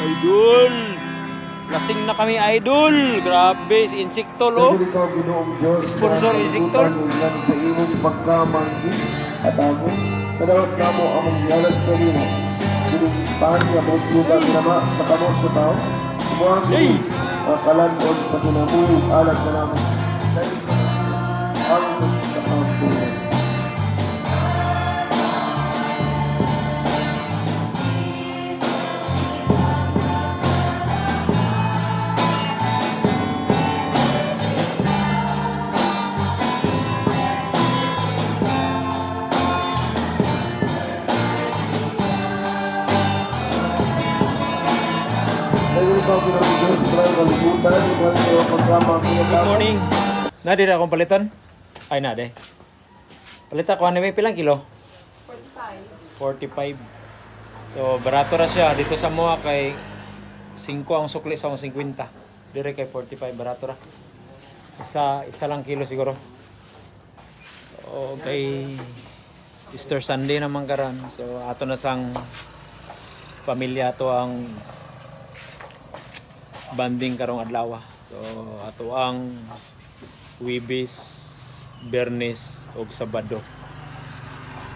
Idol! Lasing na kami, idol! Grabe, si Insektol, oh! Sponsor Insektol. Sa imong pagkamanggi at ako, kadawat na mo ang mangyalag kanina. Pinuntahan niya mo suga ginama sa kamot sa tao. Kumuhang Yay! kalanod sa kinabuhi alat na namin. Ang magkakampunan. Good morning. Nadi na akong palitan? Ay, nadi. Palita ko, may pilang kilo? 45. So, barato ra siya. Dito sa mua kay 5 ang sukli sa 50. Dire kay 45, barato ra. Isa lang kilo siguro. Okay. Easter Sunday naman karon. So, ato na sang pamilya to ang banding karong adlaw. So ato ang Huwebes, Biyernes ug Sabado.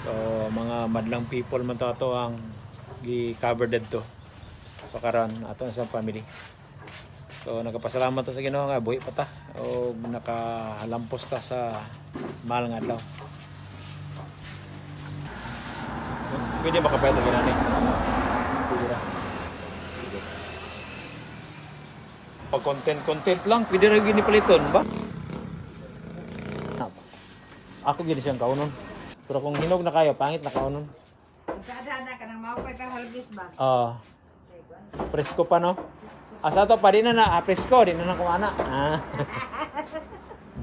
So mga madlang people man to ato ang gi-cover didto. So karon ato sa family. So nagapasalamat ta sa Ginoo nga buhi pa ta ug nakahalampos ta sa mahal nga adlaw. Pwede makapayat gyud ani. Pwede ra. Pag content lang, pwede rin gini paliton ba? Ako gini siyang kaunon. Pero kung hinog na kayo, pangit na kaunon. Sada ka nang mao kay halbis ba? Presko pa no? Asa to pa din na presko, di na kung ana.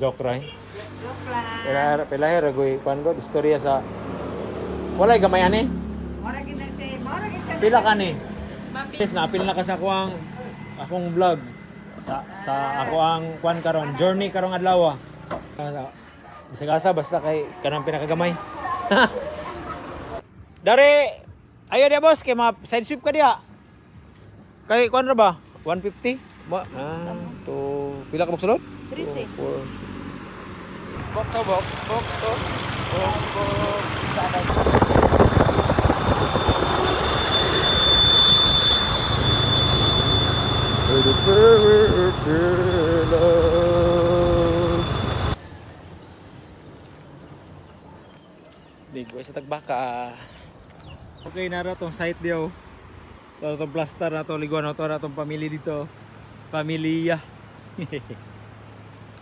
Joke ray. Joke lang. Pila ragoy kuan go istorya sa walay gamay ani. Mora gid na say, mora gid sa. Pila ka ni? Yes, napil na ka sa akong vlog. Sa ako ang kuan karon, journey karong adlaw. Bisagasa basta kay kanang pinakagamay. Dari ayo dia boss kay side sweep ka dia. Kay kuan ra ba? 150? To pila ka buksulod? 13. Box. Digo sa tagbaka. Okay na ra tong site diyo. Ito tong plaster na to, liguan na to, tong pamilya dito. Pamilya.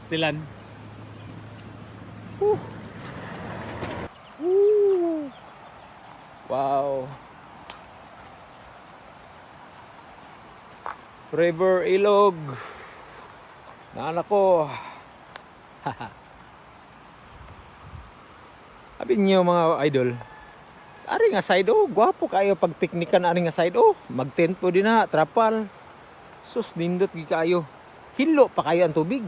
Stilan. Wow. River Ilog. Naanak ko. Sabi niyo mga idol. Ari nga side oh, gwapo kayo pag piknikan ari nga side oh. Mag-tent po din na, trapal. Sus nindot gi kayo. Hilo pa kayo ang tubig.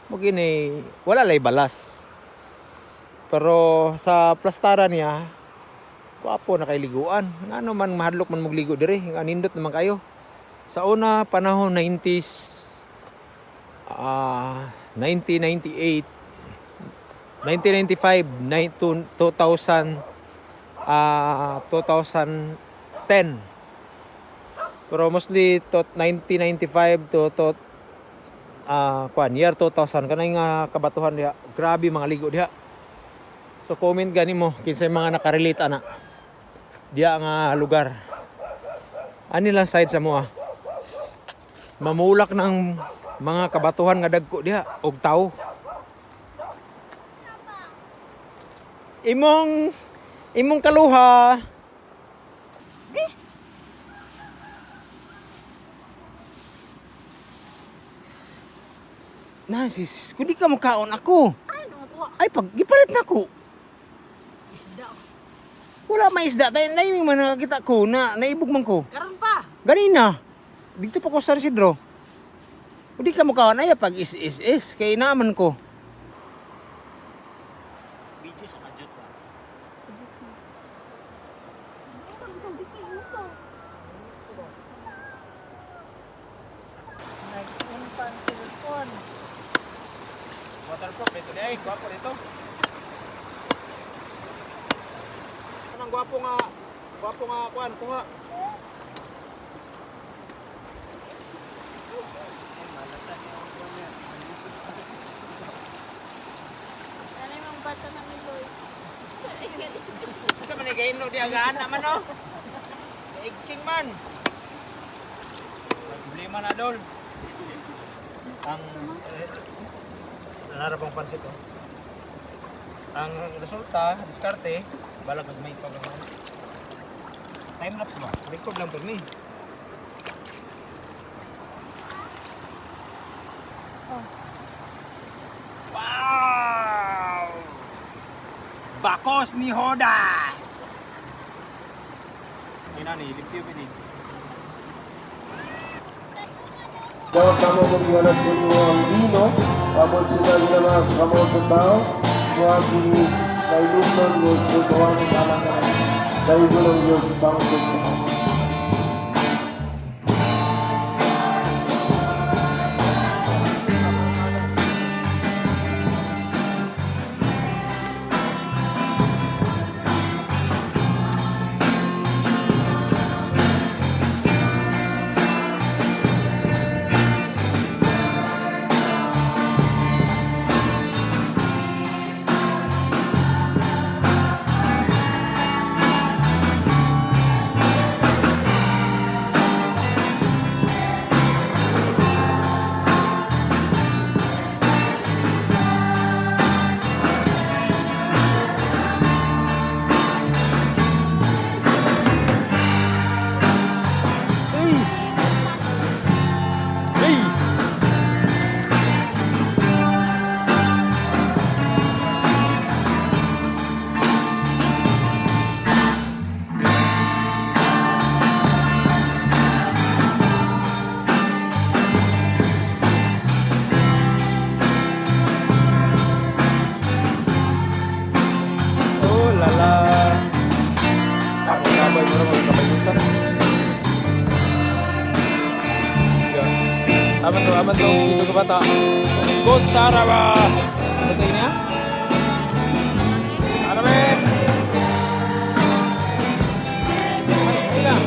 Mo gini, wala lay balas. Pero sa plastaran niya, gwapo na kay liguan. Ngano man mahadlok man mogligo dire, nga nindot naman kayo. Sa una panahon 90s 1998 1995 2000 2010 pero mostly 1995 to year 2000 kanay nga kabatuhan diha. Grabe mga ligo diha. So comment gani mo kinsay mga nakarelate ana diha nga lugar. Ani lang side sa mo mamulak ng mga kabatuhan nga dagko diha og tao. Imong kaluha. Nasis, kudi ka makaon ako. Ay pag gipalit na ko. Isda. Wala may isda tay naiming man nakakita ko na naibog man ko. Karon pa. Ganina. Dito pa ko sa Isidro. Hindi ka mukha na pag is kay naman ko. Video sa kadjut ba? Nag-unpan cellphone. Waterproof dito deh, gwapo dito. Anong gwapo nga kuan ko nga. Ano yung basa ng iloy? Sa man igainlo di agaan naman no. Igking man. Problema na dol. Ang nanarapang pansit oh. Ang resulta, diskarte, balag may pagkakas. Time lapse ba? Record lang per ni. Wow! Bakos ni Hodas! Ayun na ni, liptiyo pa din. Dapat kamu menghianat dunia ang vino, kamu sila ginawa kamu sa tao, huwag ini kailusan mo sa tuwan ng alang dahil gulong Diyos sa pangkot mo. Oh lala. Ako sabay mo rin magkapalutan. Aman to, iso ka bata. Good Saraba! Ano tayo niya? Aramen! Ayun lang.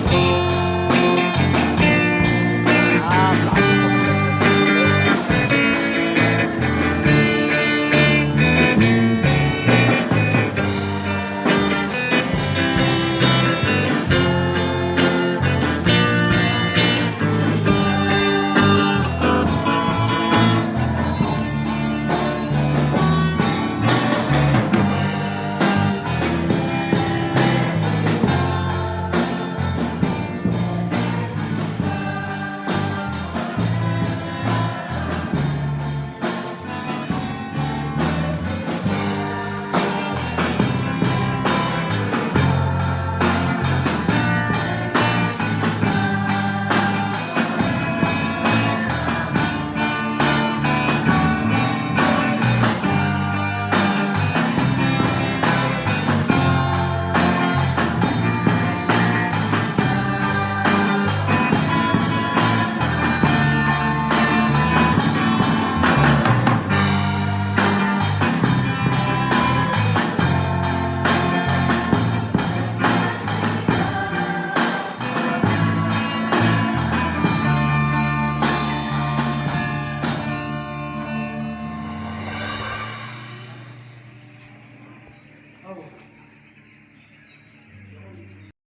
Oh.